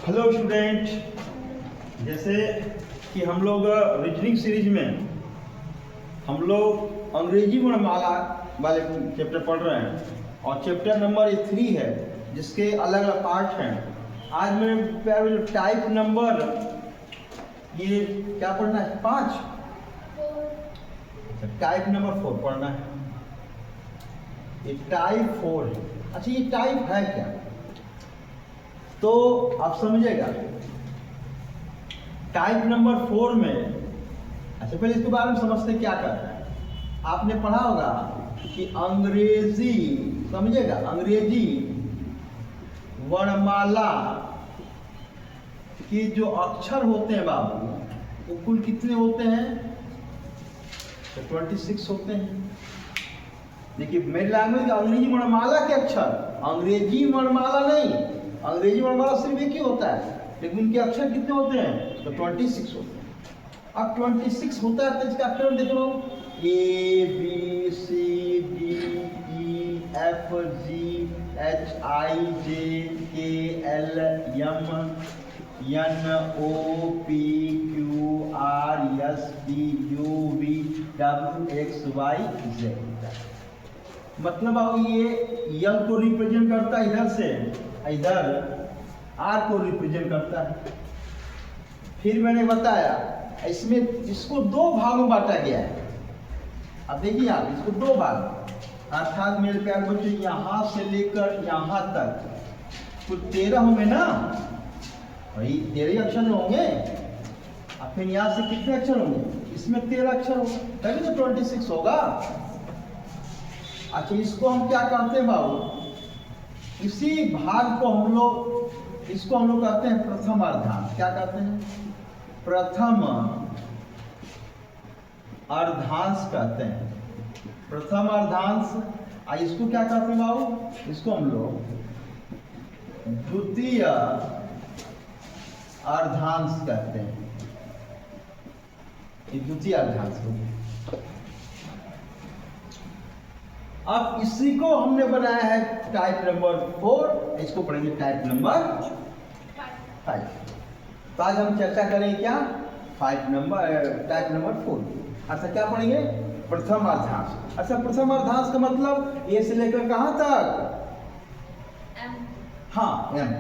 Hello student, जैसे कि हम लोग रीजनिंग सीरीज में हम लोग अंग्रेजी वर्णमाला वाले चैप्टर पढ़ रहे हैं और चैप्टर नंबर 3 है जिसके अलग अलग पार्ट हैं। आज मैं टाइप नंबर ये क्या पढ़ना है 5 टाइप नंबर 4 पढ़ना है। ये टाइप 4 है। अच्छा, ये टाइप है क्या तो आप समझेगा। टाइप नंबर 4 में अच्छा पहले इसके बारे में समझते क्या करता है। आपने पढ़ा होगा कि अंग्रेजी समझेगा, अंग्रेजी वर्णमाला के जो अक्षर होते हैं बाबू वो कुल कितने होते हैं? तो 26 होते हैं। देखिए मेरी लैंग्वेज का अंग्रेजी वर्णमाला के अक्षर, अंग्रेजी वर्णमाला नहीं, अंग्रेजी वर्णमाला सिर्फ एक ही होता है लेकिन उनके अक्षर कितने होते हैं? तो 26 होते हैं। अब 26 होता है तो इसका अक्षर देख लो, A B C D E F G H I J K L M N O P Q R S T U V W X Y Z। मतलब अब ये L को रिप्रेजेंट करता है इधर से, इधर R को रिप्रेजेंट करता है। फिर मैंने बताया इसमें इसको 2 भागों में बांटा गया है। अब देखिए आप इसको 2 भाग, अर्थात मेरे प्यारे बच्चों यहाँ से लेकर यहाँ तक कुल 13 होंगे ना, वही 13 अक्षर होंगे। अब फिर यहाँ से कितने अक्षर होंगे? इसमें 13 अक्षर होंगे तभी तो 26 होगा। अच्छा, इसको हम क्या कहते हैं बाबू? इसी भाग को हम लोग इसको हम लोग कहते हैं प्रथम अर्धांश। क्या कहते हैं? प्रथम अर्धांश कहते हैं, प्रथम अर्धांश। इसको क्या कहते हैं बाबू? इसको हम लोग द्वितीय अर्धांश कहते हैं। ये द्वितीय अर्धांश हो। अब इसी को हमने बनाया है टाइप नंबर 4, इसको पढ़ेंगे टाइप नंबर 5। तो आज हम चर्चा करेंगे क्या? Type number 4। अच्छा, क्या पढ़ेंगे? प्रथम अर्धांश। अच्छा, प्रथम अर्धांश का मतलब ए से लेकर कहां तक? M। हाँ, M।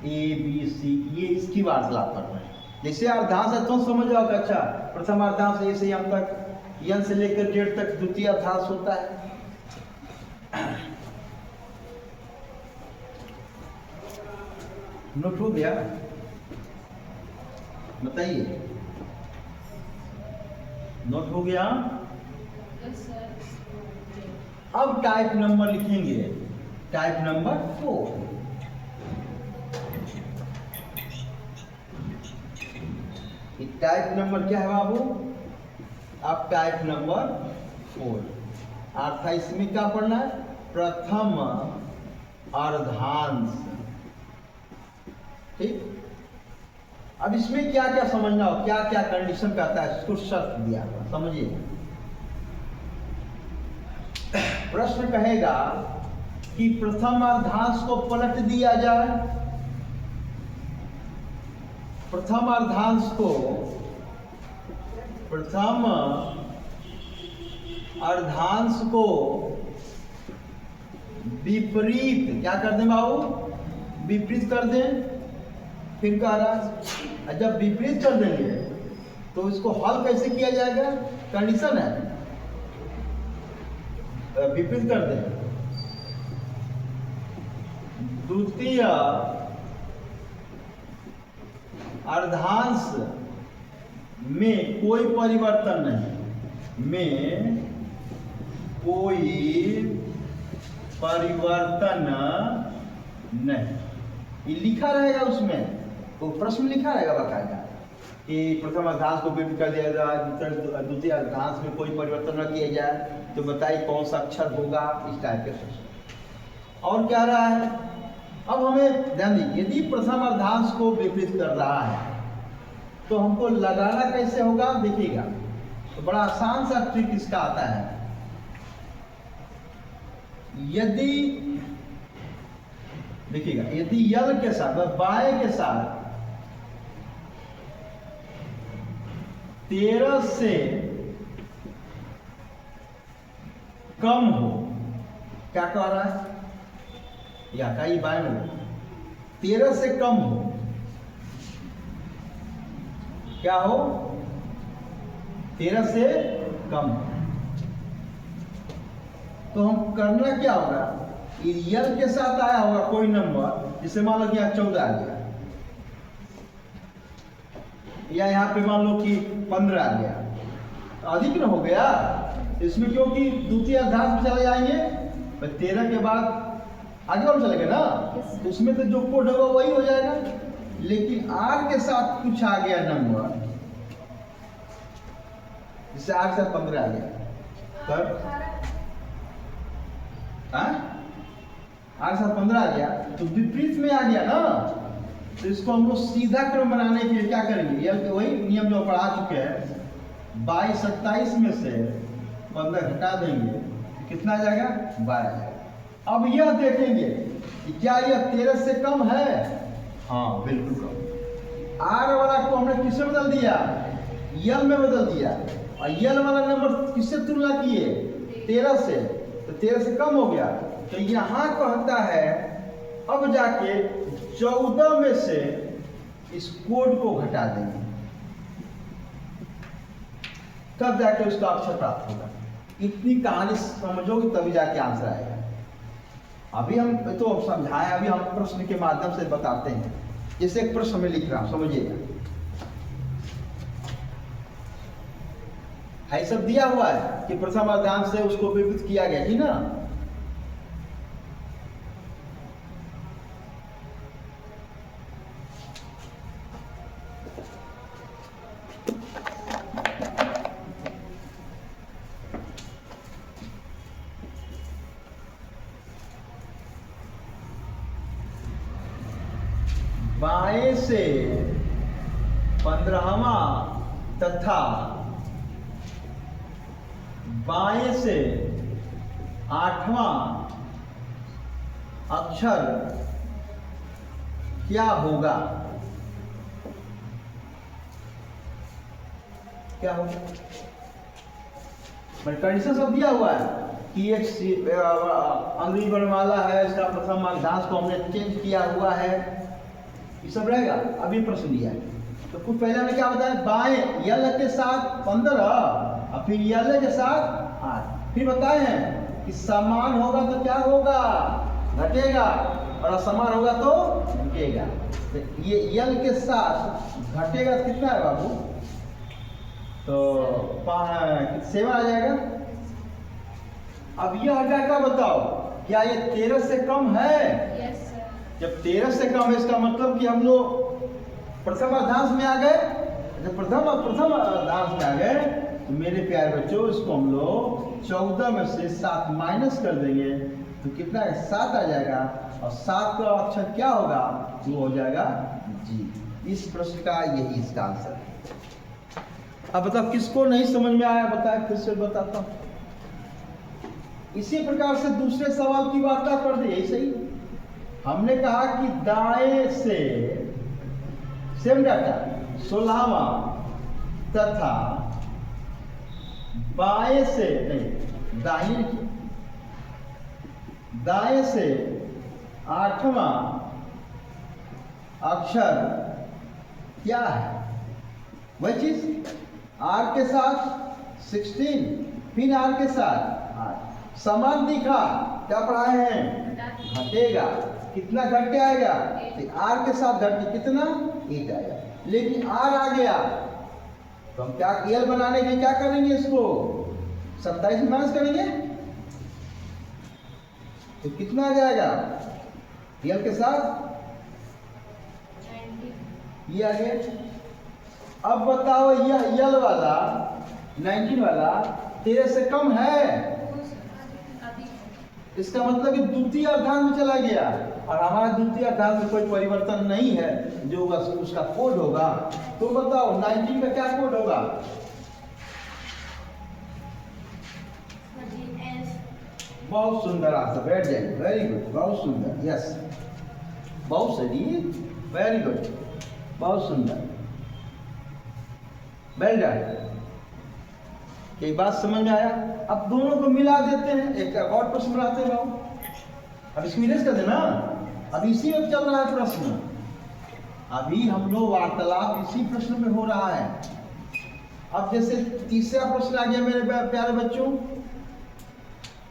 A B C ये इसकी वार्तालाप कर रहे हैं। जैसे अर्धांश है तो समझ जाओगे। अच्छा, प्रथम अर्धांश ए से M तक, N से लेकर Z तक द्वितीय अर्धांश होता है। नोट हो गया? बताइए, नोट हो गया? अब टाइप नंबर लिखेंगे, टाइप नंबर 4। टाइप नंबर क्या है बाबू? अब टाइप नंबर 4 अर्थात इसमें क्या पढ़ना है? प्रथम अर्धांश। ठीक। अब इसमें क्या क्या समझना हो, क्या क्या कंडीशन कहता है, इसको शर्त दिया हुआ समझिए। प्रश्न कहेगा कि प्रथम अर्धांश को पलट दिया जाए, प्रथम अर्धांश को, प्रथम अर्धांश को विपरीत क्या कर दें बाबू? विपरीत कर दें। फिर कह रहा जब विपरीत कर देंगे तो इसको हल कैसे kiya जाएगा? कंडीशन है विपरीत कर दें। द्वितीय अर्धांश में कोई परिवर्तन नहीं, में कोई परिवर्तन नहीं, ये लिखा रहेगा उसमें। तो प्रश्न लिखा रहेगा बकायदा कि प्रथम अर्धांश को विपरीत कर दिया जाए, द्वितीय अर्धांश में कोई परिवर्तन न किया जाए, तो बताइए कौन सा अक्षर होगा? इस टाइप के प्रश्न। और क्या रहा है? अब हमें ध्यान दीजिए, यदि प्रथम अर्धांश को विपरीत कर रहा है तो हमको लगाना कैसे होगा? देखिएगा, तो बड़ा आसान सा ट्रिक इसका आता है। यदि देखिएगा, यदि यल के साथ बाय के साथ 13 से कम हो, क्या कह रहा है या का ये बाय में 13 से कम हो, क्या हो 13 से कम हो, तो हम करना क्या होगा, यल के साथ आया होगा कोई नंबर, जिसे मान लो कि यहाँ 14 आ गया, या यहाँ पे मान लो कि 15 आ गया, अधिक न हो गया इसमें, क्योंकि द्वितीय अर्धांश में चले जाएंगे, 13 के बाद आगे और चलेगा ना, तो उसमें तो जो कोड होगा वही हो जाएगा। लेकिन आर के साथ कुछ आ गया नंबर, जिससे आर से 15 आ गया, तब आर से 15 आ गया, तो विपरीत में आ गया ना, तो इसको हम लोग सीधा क्रम बनाने के लिए क्या करेंगे, यल के वही नियम जो पढ़ा चुके हैं, 22 27 में से 15 घटा देंगे, कितना आ जाएगा 12 आ जाएगा। अब यह देखेंगे कि क्या यह 13 से कम है, हाँ बिल्कुल कम। आर वाला को हमने किससे बदल दिया, यल में बदल दिया, और यल वाला नंबर किससे तुलना किए 13 से, तो 13 से कम हो गया, तो यहां कहता है अब जाके 14 में से इस कोड को घटा देंगे, तब जाके उसका अक्षर प्राप्त होगा। इतनी कहानी समझोगे तभी जाके आंसर आएगा। अभी हम तो समझाएं, अभी हम प्रश्न के माध्यम से बताते हैं। जैसे एक प्रश्न में लिख रहा हूं, समझिएगा, है सब दिया हुआ है कि प्रथम अर्धांश से उसको विभक्त किया गया कि ना, बाएं से 15वां तथा बाएं से 8वां अक्षर क्या होगा, क्या होगा, कंडीशन सब दिया हुआ है कि एक अंग्रेजी वर्णमाला है, इसका प्रथम अर्धांश को हमने चेंज किया हुआ है, ये सब रहेगा। अभी प्रश्न दिया है, तो कुछ पहले हमने क्या बताया, बाएं यल के साथ 15 और फिर यल के साथ 8, फिर बताए हैं कि समान होगा तो क्या होगा, घटेगा, और असमान होगा तो घटेगा। तो ये यल के साथ घटेगा कितना है बाबू, तो 7 आ जाएगा। अब यह डाटा बताओ, क्या ये 13 से कम है? Yes sir. जब 13 से कम है, इसका मतलब कि हम लोग प्रथम अर्धांश में आ गए। जब प्रथम अर्धांश में आ गए तो मेरे प्यारे बच्चों, इसको हम लोग 14 में से 7 माइनस कर देंगे, तो कितना है 7 आ जाएगा, और 7 का अक्षर क्या होगा, वो हो जाएगा जी। इस प्रश्न का यही इसका आंसर है। अब बताओ किसको नहीं समझ में आया, बताए, फिर से बताता हूँ। इसी प्रकार से दूसरे सवाल की वार्ता कर दी, ऐसे ही हमने कहा कि दाएं से सेम डाटा 16वां तथा बाएं से नहीं, दाएं से 8वां अक्षर क्या है, वही चीज आर के साथ 16, फिर आर के साथ 8, समान दिखा, क्या पढ़ाए हैं, घटेगा, कितना घट के आएगा, तो आर के साथ घट के कितना 8 आएगा। लेकिन आर आ गया तो हम क्या एल बनाने के क्या करेंगे, इसको 27 में माइनस करेंगे, तो कितना आ जाएगा एल के साथ 90। ये आ गया। अब बताओ यह यल वाला 19 वाला 13 से कम है, इसका मतलब कि द्वितीय अर्धांश में चला गया, और हमारा द्वितीय अर्धांश में कोई परिवर्तन नहीं है, जो उसका कोड होगा। तो बताओ 19 का क्या कोड होगा, बहुत सुंदर आंसर, बैठ जाइए, वेरी गुड, बहुत सुंदर, यस। बहुत सही, वेरी गुड, बहुत सुंदर, वेल डन। एक बात समझ में आया। अब दोनों को मिला देते हैं, एक और प्रश्न बनाते हैं बाबू। अब इसको इरेज कर देना, अब इसी में चल रहा है प्रश्न, अभी हम लोग वार्तालाप इसी प्रश्न में हो रहा है। अब जैसे तीसरा प्रश्न आ गया मेरे प्यारे बच्चों।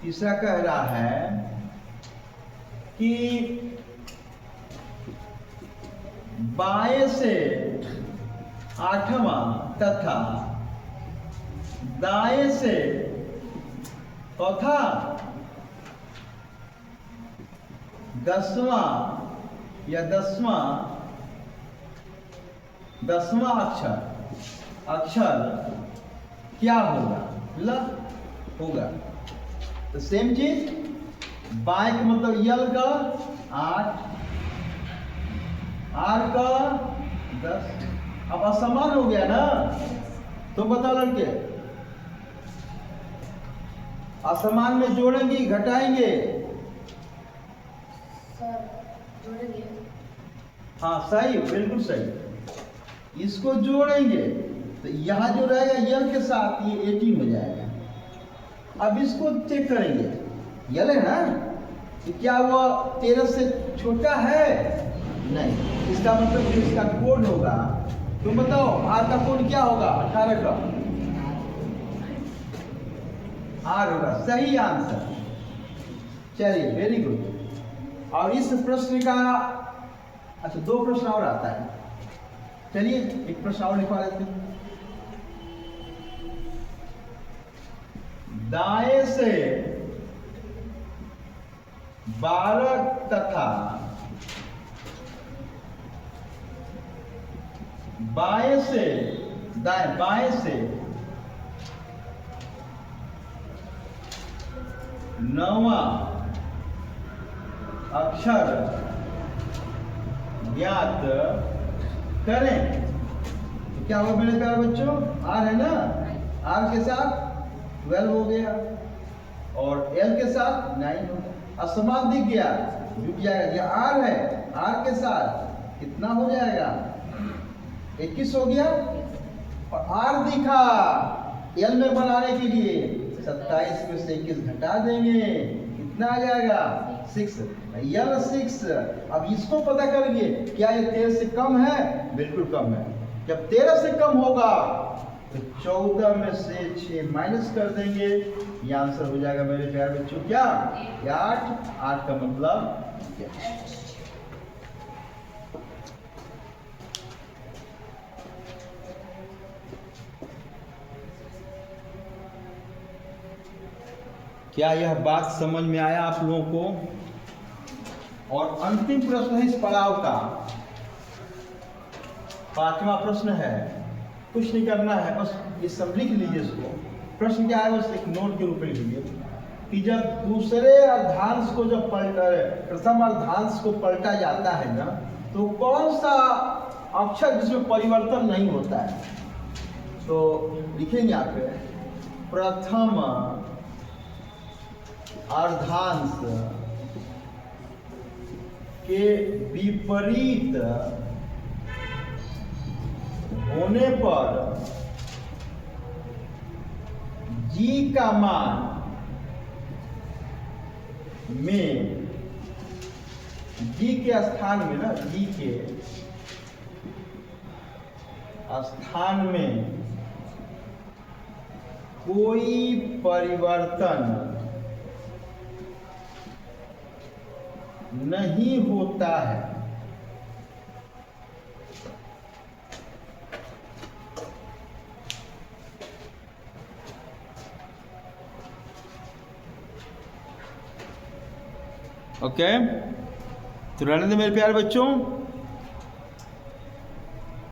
तीसरा कह रहा है कि बाएं से आठवां तथा दाएं से चौथा 10वां या 10वां अक्षर क्या होगा? ल होगा। तो सेम चीज, बाएं का मतलब यल का 8, आर का 10। अब असमान हो गया ना, तो बताओ लड़के, असमान में जोड़ेंगे घटाएंगे? सर जोड़ेंगे। हाँ सही, बिल्कुल सही। इसको जोड़ेंगे तो यहाँ जो रहेगा यल के साथ ये 18 हो जाएगा। अब इसको चेक करेंगे, यल है ना, तो क्या वो 13 से छोटा है? नहीं। इसका मतलब जो इसका कोड होगा, तुम बताओ आर का कोड क्या होगा? 18 का आर होगा, सही आंसर। चलिए वेरी गुड। और इस प्रश्न का अच्छा 2 प्रश्न और आता है, चलिए एक प्रश्न और लिखवा लेते हैं। दाएं से 12 तथा बाएं से 9वां अक्षर ज्ञात करें। तो क्या होगा मेरे प्यारे बच्चों? आर है ना, आर के साथ 12 हो गया और एल के साथ 9 हो गया। असमान दिख गया, जुट जाएगा। ये आर है, आर के साथ कितना हो जाएगा? 21 हो गया। और आर दिखा एल में बनाने के लिए 27 में से 21 घटा देंगे, कितना आ जाएगा? 6। यल 6। अब इसको पता करेंगे, क्या ये 13 से कम है? बिल्कुल कम है। जब 13 से कम होगा तो 14 में से 6 माइनस कर देंगे, ये आंसर हो जाएगा मेरे प्यारे बच्चों क्या? 8। 8 का मतलब क्या? क्या यह बात समझ में आया आप लोगों को? और अंतिम प्रश्न है इस पड़ाव का, 5वां प्रश्न है। कुछ नहीं करना है, बस ये सब लिख लीजिए इसको। प्रश्न क्या है, बस एक नोट के रूप में लिख लीजिए कि जब दूसरे अर्धांश को जब प्रथम अर्धांश को पलटा जाता है ना, तो कौन सा अक्षर जिसमें परिवर्तन नहीं होता है? तो लिखेंगे यहाँ पे प्रथम अर्धांश के विपरीत होने पर जी का मान में, जी के स्थान में ना, जी के स्थान में कोई परिवर्तन नहीं होता है। ओके, तो रहने दे मेरे प्यारे बच्चों।